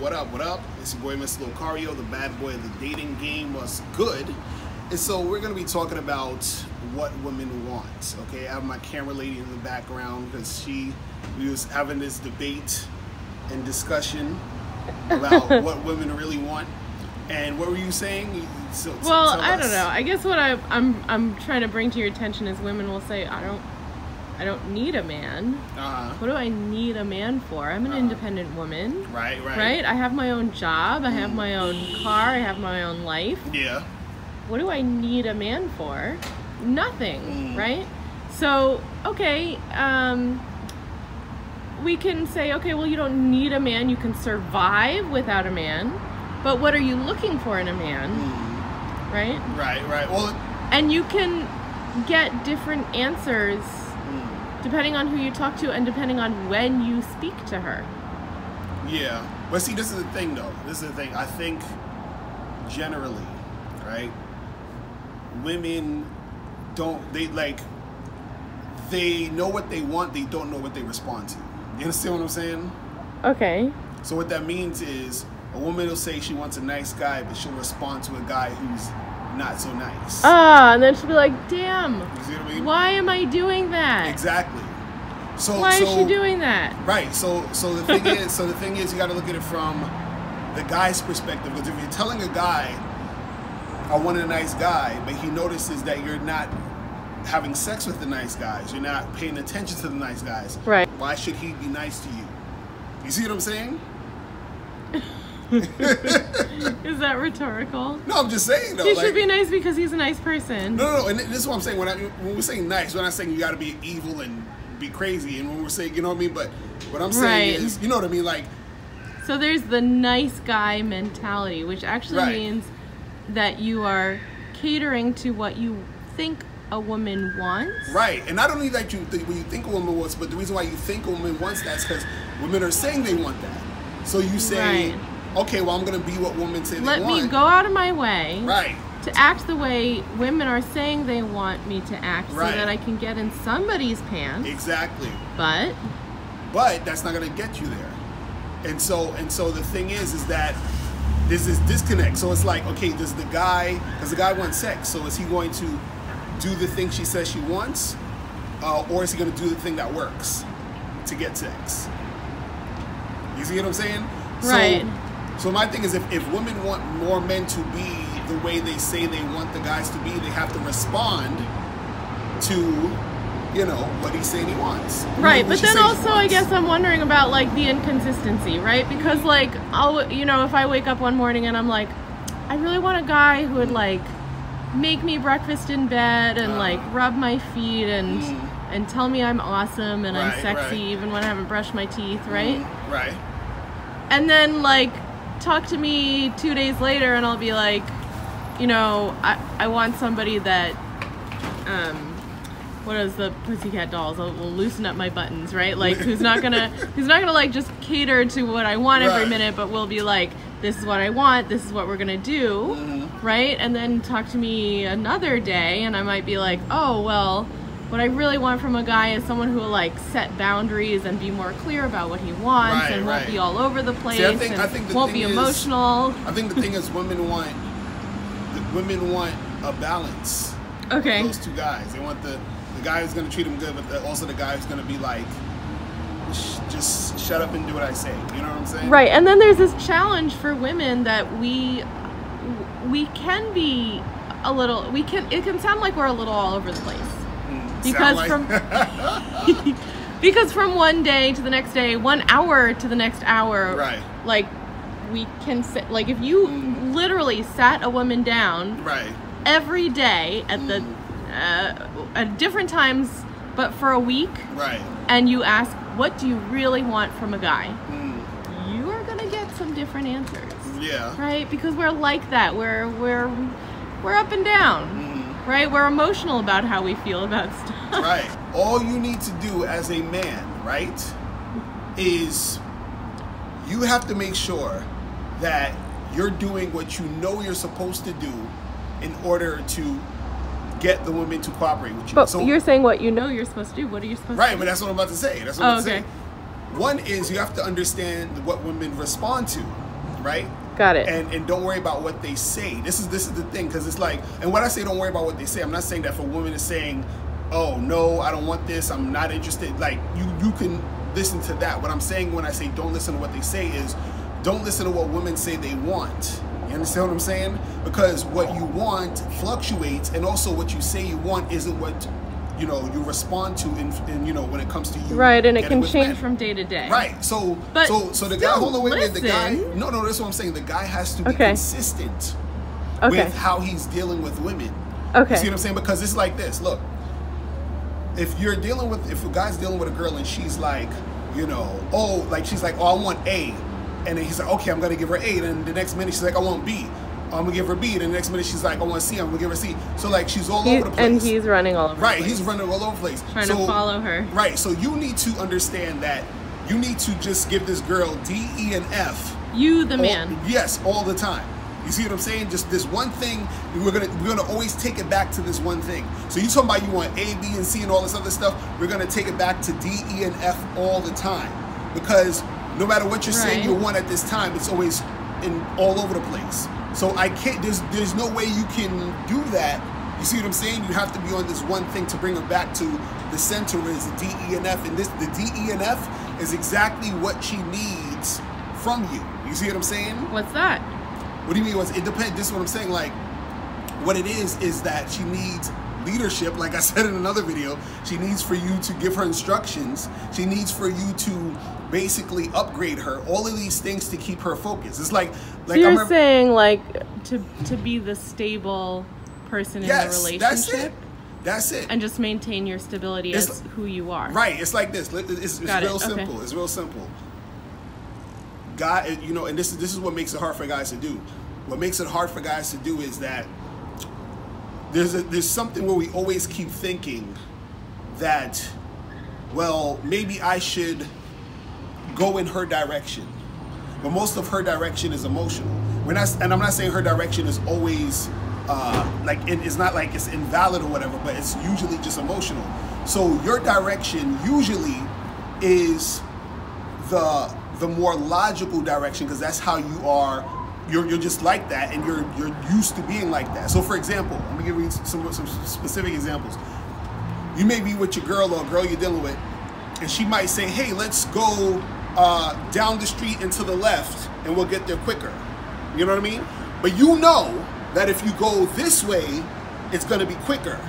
What up, what up? It's your boy, Mr. Locario, the bad boy of the dating game. Was good. And so we're going to be talking about what women want, okay? I have my camera lady in the background because we was having this debate and discussion about what women really want. And what were you saying? Well, I don't know. I guess what I'm trying to bring to your attention is women will say, I don't need a man. What do I need a man for? I'm an independent woman. Right. I have my own job. I have my own car. I have my own life. Yeah. What do I need a man for? Nothing, right? So, okay, we can say, okay, well, you don't need a man. You can survive without a man. But what are you looking for in a man? Right? Right. Well, and you can get different answers depending on who you talk to and depending on when you speak to her. Yeah. But see, this is the thing, though. I think generally, right, women they know what they want, they don't know what they respond to. You understand what I'm saying? Okay. So what that means is a woman will say she wants a nice guy, but she'll respond to a guy who's not so nice. And then she'll be like, damn, you see what I mean? Why am I doing that? Exactly. So why is she doing that? Right. So the thing is you got to look at it from the guy's perspective, because if you're telling a guy, I want a nice guy, but he notices that you're not having sex with the nice guys, you're not paying attention to the nice guys, right? Why should he be nice to you? You see what I'm saying? Is that rhetorical? No, I'm just saying though. He should be nice because he's a nice person. No. And this is what I'm saying. When we're saying nice, we're not saying you got to be evil and be crazy. And when we're saying, you know what I mean? But what I'm saying is, you know what I mean? Like, so there's the nice guy mentality, which actually means that you are catering to what you think a woman wants. Right. And not only that when you think a woman wants, but the reason why you think a woman wants that is because women are saying they want that. So you say, okay, well, I'm going to be what women say they want. Let me go out of my way to act the way women are saying they want me to act so that I can get in somebody's pants. Exactly. But that's not going to get you there. And so the thing is that there's this disconnect. So it's like, okay, because the guy wants sex, so is he going to do the thing she says she wants, or is he going to do the thing that works to get sex? You see what I'm saying? Right. So my thing is, if women want more men to be the way they say they want the guys to be, they have to respond to, what he's saying he wants. Right, but then also I guess I'm wondering about like the inconsistency, right? Because like if I wake up one morning and I'm like, I really want a guy who would like make me breakfast in bed and like rub my feet and tell me I'm awesome and I'm sexy even when I haven't brushed my teeth, right? Right. And then like talk to me 2 days later and I'll be like, I want somebody that what is the Pussycat Dolls? Will loosen up my buttons, right? Like who's not gonna like just cater to what I want every minute, but will be like, this is what I want, this is what we're gonna do, right? And then talk to me another day and I might be like, oh well, what I really want from a guy is someone who will like set boundaries and be more clear about what he wants and won't be all over the place. I think won't be emotional. I think the thing is women want a balance. Okay. Those two guys. They want the guy who's going to treat them good, but also the guy who's going to be like, just shut up and do what I say. You know what I'm saying? Right. And then there's this challenge for women that we can be a little. It can sound like we're a little all over the place. Because from one day to the next day, 1 hour to the next hour, like we can sit, like if you literally sat a woman down every day at the at different times, but for a week, and you ask, what do you really want from a guy? You are gonna get some different answers. Right? Because we're like that. We're up and down. Right? We're emotional about how we feel about stuff. All you need to do as a man, is you have to make sure that you're doing what you know you're supposed to do in order to get the women to cooperate with you. But so, you're saying what you know you're supposed to do. What are you supposed to do? Right, but that's what I'm about to say. That's what I'm about to say. One is you have to understand what women respond to. right? Got it. And don't worry about what they say. This is the thing, because it's like, and when I say don't worry about what they say, I'm not saying that if a woman is saying, oh no, I don't want this, I'm not interested, like you can listen to that. What I'm saying when I say don't listen to what they say is don't listen to what women say they want. You understand what I'm saying? Because what you want fluctuates, and also what you say you want isn't what you respond to in you know, when it comes to you. Right, and it can change from day to day. Right. So the guy, hold on, wait a minute. The guy, no, that's what I'm saying. The guy has to be consistent with how he's dealing with women. Okay. You see what I'm saying? Because it's like this. Look, if a guy's dealing with a girl and she's like, you know, she's like, oh, I want A. And then he's like, okay, I'm going to give her A. And then the next minute she's like, I want B. I'm going to give her B. And then the next minute she's like, I want C. I'm going to give her C. So like she's all over the place. And he's running all over the place. Right, he's running all over the place. Trying to follow her. Right, so you need to understand that you need to just give this girl D, E, and F. You, the man. Yes, all the time. You see what I'm saying? Just this one thing, we're gonna always take it back to this one thing. So you talking about you want A, B, and C and all this other stuff, we're gonna take it back to D, E, and F all the time. Because no matter what you're saying you want at this time, it's always all over the place. So I can't, there's no way you can do that. You see what I'm saying? You have to be on this one thing to bring it back to the center is the D, E, and F. And the D, E, and F is exactly what she needs from you. You see what I'm saying? What's that? What do you mean? It depends. This is what I'm saying. Like, what it is that she needs leadership. Like I said in another video, she needs for you to give her instructions. She needs for you to basically upgrade her. All of these things to keep her focused. It's like so you're saying like to be the stable person in the relationship. That's it. And just maintain your stability as who you are. Right. It's like this. It's real simple. Okay. It's real simple. God, you know, and this is what makes it hard for guys to do. What makes it hard for guys to do is that there's something where we always keep thinking that, well, maybe I should go in her direction, but most of her direction is emotional. And I'm not saying her direction is always it's not like it's invalid or whatever, but it's usually just emotional. So your direction usually is the more logical direction, because that's how you are. You're just like that, and you're used to being like that. So for example, let me give you some specific examples. You may be with your girl or a girl you're dealing with, and she might say, hey, let's go down the street and to the left, and we'll get there quicker. You know what I mean? But you know that if you go this way, it's going to be quicker.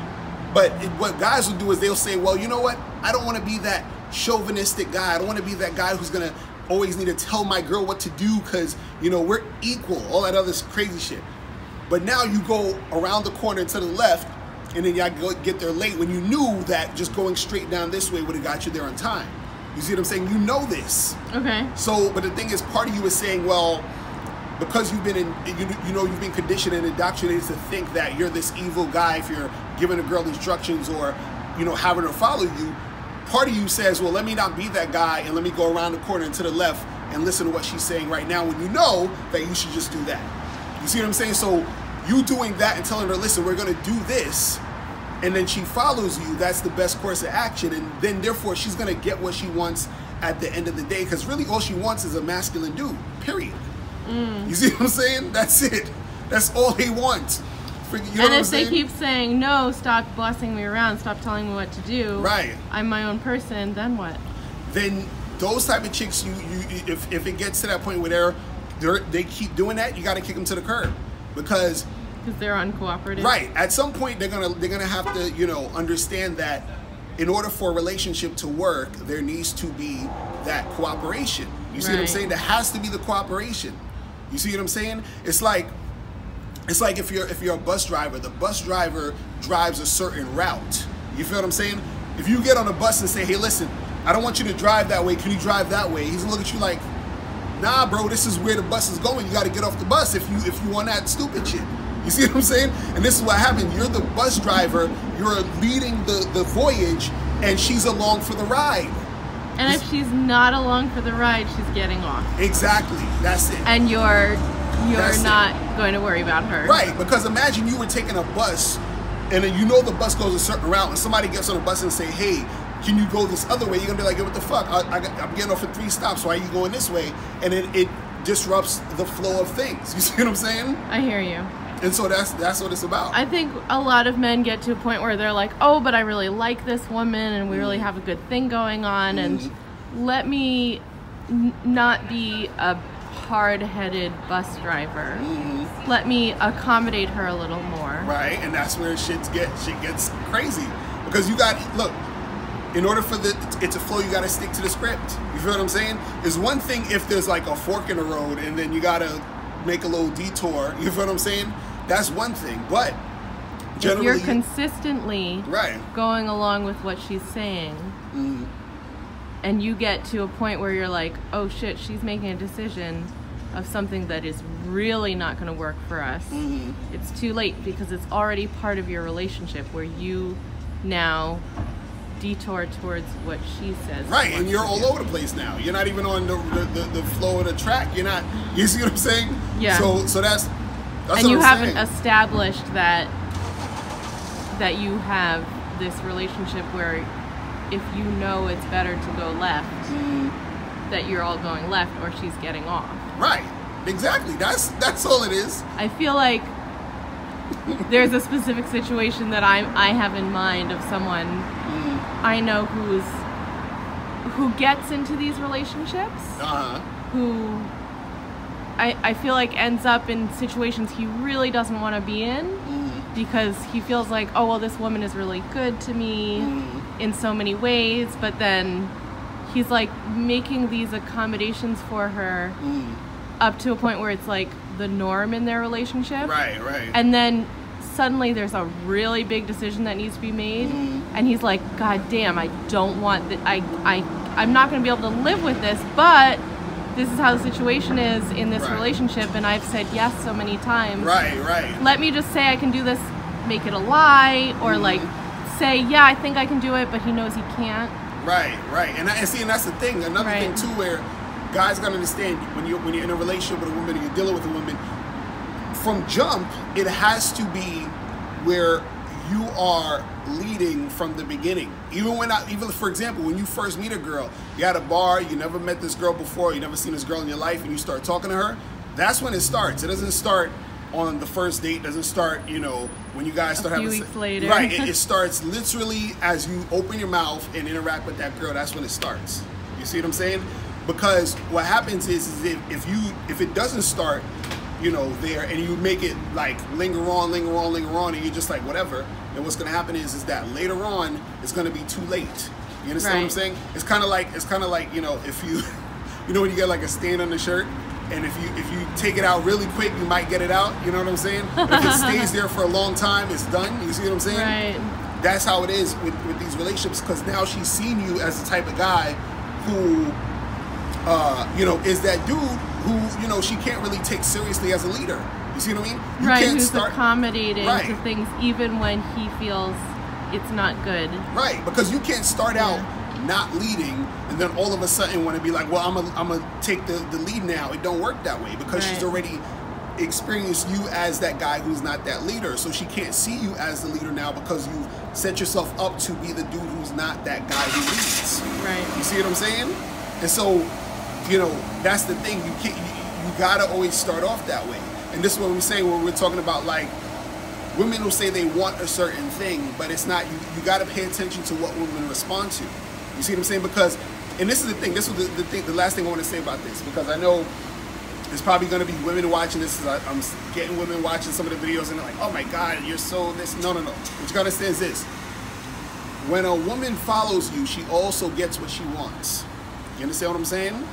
But what guys will do is they'll say, well, you know what? I don't want to be that chauvinistic guy. I don't want to be that guy who's going to always need to tell my girl what to do because, you know, we're equal, all that other crazy shit. But now you go around the corner to the left, and then y'all get there late when you knew that just going straight down this way would have got you there on time. You see what I'm saying? You know this. Okay. So, but the thing is, part of you is saying, well, because you've been you've been conditioned and indoctrinated to think that you're this evil guy if you're giving a girl instructions or, you know, having her follow you. Part of you says, well, let me not be that guy and let me go around the corner and to the left and listen to what she's saying right now, when you know that you should just do that. You see what I'm saying? So you doing that and telling her, listen, we're going to do this, and then she follows you, that's the best course of action. And then therefore she's going to get what she wants at the end of the day, because really all she wants is a masculine dude, period. You see what I'm saying? That's it. That's all they want. And if they keep saying, no, stop bossing me around, stop telling me what to do, right? I'm my own person, then what? Then those type of chicks, if it gets to that point where they keep doing that, you got to kick them to the curb, because they're uncooperative. Right. At some point, they're gonna have to, you know, understand that in order for a relationship to work, there needs to be that cooperation. You see what I'm saying? There has to be the cooperation. You see what I'm saying? It's like if you're a bus driver, the bus driver drives a certain route. You feel what I'm saying? If you get on a bus and say, hey, listen, I don't want you to drive that way, can you drive that way? He's gonna look at you like, nah, bro, this is where the bus is going. You gotta get off the bus if you want that stupid shit. You see what I'm saying? And this is what happened. You're the bus driver, you're leading the voyage, and she's along for the ride. And if she's not along for the ride, she's getting off. Exactly. That's it. And you're not going to worry about her. Right, because imagine you were taking a bus, and then you know the bus goes a certain route, and somebody gets on the bus and say, hey, can you go this other way? You're going to be like, hey, what the fuck? I'm getting off at 3 stops. Why are you going this way? And then it disrupts the flow of things. You see what I'm saying? I hear you. And so that's what it's about. I think a lot of men get to a point where they're like, oh, but I really like this woman and we really have a good thing going on, and let me not be a hard-headed bus driver. Let me accommodate her a little more. Right, and that's where shit gets crazy. Because you got, look, in order for it to flow, you got to stick to the script. You feel what I'm saying? It's one thing if there's like a fork in the road and then you got to make a little detour. You feel what I'm saying? That's one thing. But generally, if you're consistently going along with what she's saying, and you get to a point where you're like, oh shit, she's making a decision of something that is really not going to work for us, it's too late, because it's already part of your relationship where you now detour towards what she says. Right, and you're all over the place now. You're not even on the flow of the track. You're not. You see what I'm saying? Yeah. So that's and you haven't established that you have this relationship where if you know it's better to go left, that you're all going left, or she's getting off. Right. Exactly. That's all it is. I feel like there's a specific situation that I have in mind of someone I know who gets into these relationships, who I feel like ends up in situations he really doesn't want to be in, because he feels like, oh well, this woman is really good to me in so many ways, but then he's like making these accommodations for her up to a point where it's like the norm in their relationship. Right. And then suddenly there's a really big decision that needs to be made, and he's like, God damn, I don't want that. I'm not going to be able to live with this, but this is how the situation is in this relationship, and I've said yes so many times. Right. Let me just say I can do this, make it a lie, or like say, yeah, I think I can do it, but he knows he can't. Right. And that's the thing. Another thing too, where guys gotta understand, when you're in a relationship with a woman and you're dealing with a woman, from jump, it has to be where you are leading from the beginning. Even for example, when you first meet a girl, you're at a bar, you never met this girl before, you never seen this girl in your life, and you start talking to her, that's when it starts. It doesn't start on the first date, doesn't start, when you guys start having a few weeks later. Right, it starts literally as you open your mouth and interact with that girl. That's when it starts. You see what I'm saying? Because what happens is if it doesn't start, there, and you make it like linger on, and you're just like whatever, then what's gonna happen is that later on it's gonna be too late. You understand what I'm saying? It's kind of like if you when you get like a stain on the shirt, and if you take it out really quick, you might get it out. You know what I'm saying? But if it stays there for a long time, it's done. You see what I'm saying? Right. That's how it is with these relationships, because now she's seen you as the type of guy who is that dude who, she can't really take seriously as a leader. You see what I mean? You can't who's accommodating to things even when he feels it's not good. Right, because you can't start out not leading and then all of a sudden want to be like, well, I'm gonna take the lead now. It don't work that way, because she's already experienced you as that guy who's not that leader. So she can't see you as the leader now, because you set yourself up to be the dude who's not that guy who leads. Right. You see what I'm saying? And so, that's the thing. You gotta always start off that way. And this is what we're saying when we're talking about, like, women will say they want a certain thing, but it's not. You gotta pay attention to what women respond to. You see what I'm saying? Because, and this is the thing. This was the last thing I want to say about this, because I know there's probably going to be women watching this. I'm getting women watching some of the videos, and they're like, "Oh my God, you're so this." No. What you gotta understand is this: when a woman follows you, she also gets what she wants. You understand what I'm saying?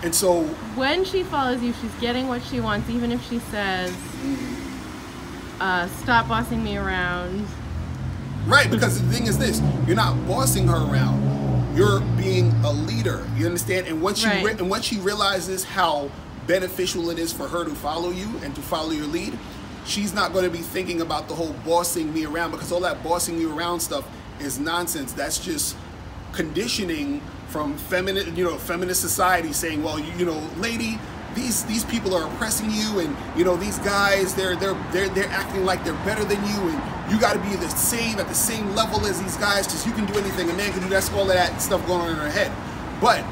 And so when she follows you, she's getting what she wants, even if she says, "Stop bossing me around." Right, because the thing is this: you're not bossing her around. You're being a leader. You understand? And once she realizes how beneficial it is for her to follow you and to follow your lead, she's not going to be thinking about the whole bossing me around, because all that bossing you around stuff is nonsense. That's just conditioning from feminist society saying, well, lady, these people are oppressing you, and these guys, they're acting like they're better than you, and you got to be at the same level as these guys, because you can do anything a man can do. That's all of that stuff going on in her head. But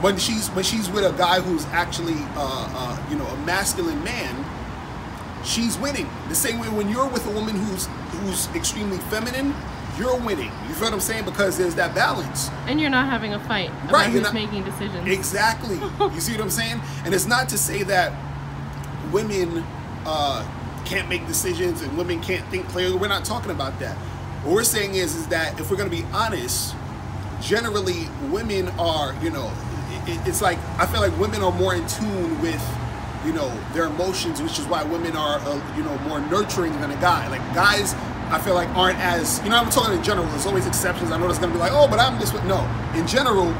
when she's with a guy who's actually you know, a masculine man, she's winning. The same way when you're with a woman who's extremely feminine, you're winning. You feel what I'm saying? Because there's that balance. And you're not having a fight about who's making decisions. Exactly. You see what I'm saying? And it's not to say that women can't make decisions and women can't think clearly. We're not talking about that. What we're saying is that if we're going to be honest, generally women are, you know, it's like, I feel like women are more in tune with, you know, their emotions, which is why women are, you know, more nurturing than a guy. Like guys, I feel like aren't as, you know, I'm talking in general. There's always exceptions. I know there's gonna be like, oh, but I'm this one. No, in general,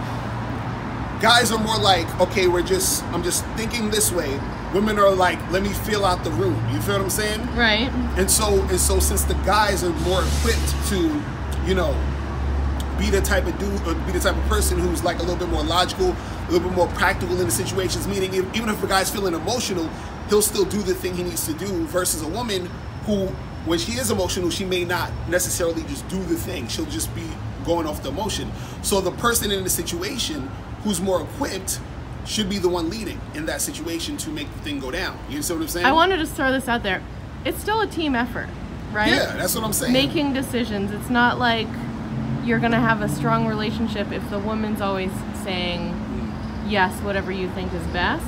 guys are more like, okay, I'm just thinking this way. Women are like, let me feel out the room. You feel what I'm saying? Right. And so since the guys are more equipped to, you know, be the type of dude, or be the type of person who's like a little bit more logical, a little bit more practical in the situations, meaning even if a guy's feeling emotional, he'll still do the thing he needs to do, versus a woman who, when she is emotional, she may not necessarily just do the thing. She'll just be going off the emotion. So the person in the situation who's more equipped should be the one leading in that situation to make the thing go down. You see what I'm saying? I wanted to throw this out there. It's still a team effort, right? Yeah, that's what I'm saying. Making decisions. It's not like you're going to have a strong relationship if the woman's always saying yes, whatever you think is best.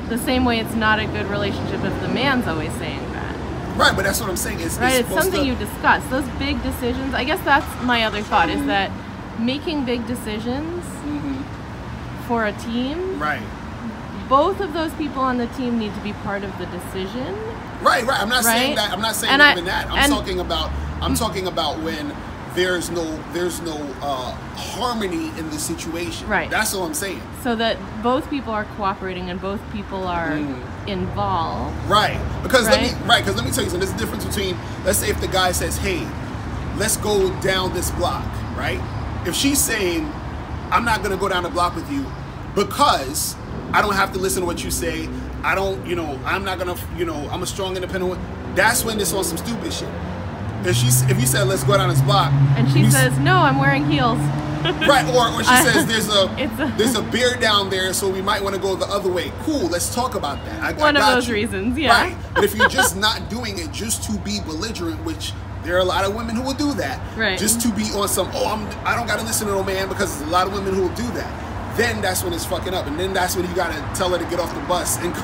The same way it's not a good relationship if the man's always saying that. Right, but that's what I'm saying. It's something you discuss. Those big decisions, I guess that's my other thought, is that making big decisions for a team, right? Both of those people on the team need to be part of the decision. Right. I'm not saying that. I'm not saying even that. I'm talking about when there's no harmony in the situation. Right. That's all I'm saying. So that both people are cooperating and both people are involved. Right. Because let me tell you something. There's a difference between, let's say if the guy says, hey, let's go down this block, right? If she's saying, I'm not gonna go down the block with you because I don't have to listen to what you say. I don't, you know, I'm not gonna, you know, I'm a strong independent woman. That's when it's on some stupid shit. If you said let's go down this block, and she says no, I'm wearing heels, right? Or she says there's a bear down there, so we might want to go the other way. Cool, let's talk about that. One of those reasons, yeah. Right. But if you're just not doing it just to be belligerent, which there are a lot of women who will do that, right? Just to be on some, I don't gotta listen to no man, because there's a lot of women who will do that. Then that's when it's fucking up, and then that's when you gotta tell her to get off the bus and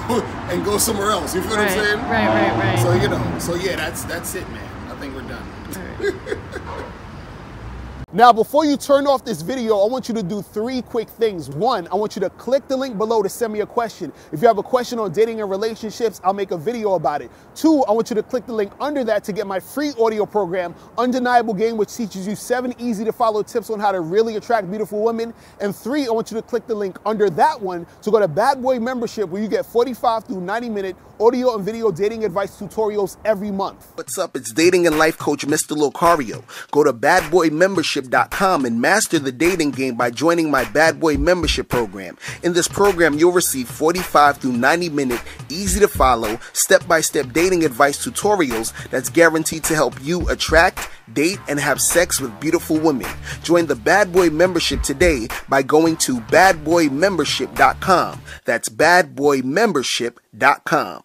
go somewhere else. You feel what I'm saying? Right. So you know, so yeah, that's it, man. I think we're done. Now, before you turn off this video, I want you to do 3 quick things. 1, I want you to click the link below to send me a question. If you have a question on dating and relationships, I'll make a video about it. 2, I want you to click the link under that to get my free audio program, Undeniable Game, which teaches you 7 easy to follow tips on how to really attract beautiful women. And 3, I want you to click the link under that one to go to Bad Boy Membership, where you get 45 through 90-minute audio and video dating advice tutorials every month. What's up? It's dating and life coach Mr. Locario. Go to badboymembership.com and master the dating game by joining my Bad Boy Membership program. In this program, you'll receive 45 through 90-minute, easy to follow, step-by-step dating advice tutorials that's guaranteed to help you attract, date, and have sex with beautiful women. Join the Bad Boy Membership today by going to badboymembership.com. That's badboymembership.com.